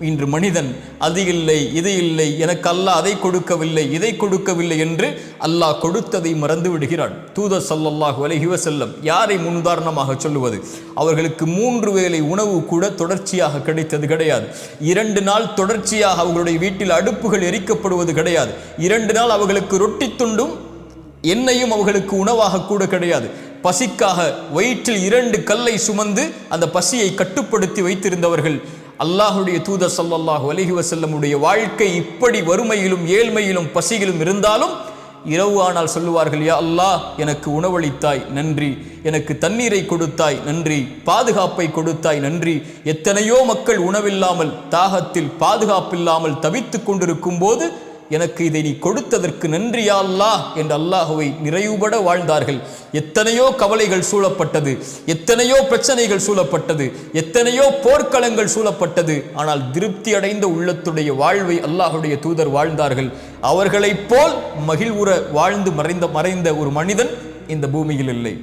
இன்று மனிதன் அது இல்லை இது இல்லை, எனக்கு அல்லாஹ் அதை கொடுக்கவில்லை இதை கொடுக்கவில்லை என்று அல்லாஹ் கொடுத்ததை மறந்து விடுகிறான். தூதர் ஸல்லல்லாஹு அலைஹி வஸல்லம் யாரை முன்னுதாரணமாக சொல்லுவது? அவர்களுக்கு 3 வேளை உணவு கூட தொடர்ச்சியாக கிடைத்தது கிடையாது. 2 நாள் தொடர்ச்சியாக அவர்களுடைய வீட்டில் அடுப்புகள் எரிக்கப்படுவது கிடையாது. 2 நாள் அவர்களுக்கு ரொட்டி துண்டும் எண்ணெயும் அவர்களுக்கு உணவாக கூட கிடையாது. பசிக்காக வயிற்றில் 2 கல்லை சுமந்து அந்த பசியை கட்டுப்படுத்தி வைத்திருந்தவர்கள். அல்லாஹுடைய தூதர் ஸல்லல்லாஹு அலைஹி வஸல்லமுடைய வாழ்க்கை இப்படி வறுமையிலும் ஏழ்மையிலும் பசியிலும் இருந்தாலும் இரவு ஆனால் சொல்லுவார்கள், யா அல்லாஹ், எனக்கு உணவளித்தாய் நன்றி, எனக்கு தண்ணீரை கொடுத்தாய் நன்றி, பாதுகாப்பை கொடுத்தாய் நன்றி. எத்தனையோ மக்கள் உணவில்லாமல் தாகத்தில் பாதுகாப்பில்லாமல் தவித்து கொண்டிருக்கும் போது எனக்கு இதை நீ கொடுத்ததற்கு நன்றி யா அல்லாஹ் என்று அல்லாஹுவை நிறைவுபட வாழ்ந்தார்கள். எத்தனையோ கவலைகள் சூழப்பட்டது, எத்தனையோ பிரச்சனைகள் சூழப்பட்டது, எத்தனையோ போர்க்களங்கள் சூழப்பட்டது. ஆனால் திருப்தி அடைந்த உள்ளத்துடைய வாழ்வை அல்லாஹுடைய தூதர் வாழ்ந்தார்கள். அவர்களைப் போல் மகிழ்வுற வாழ்ந்து மறைந்த ஒரு மனிதன் இந்த பூமியில் இல்லை.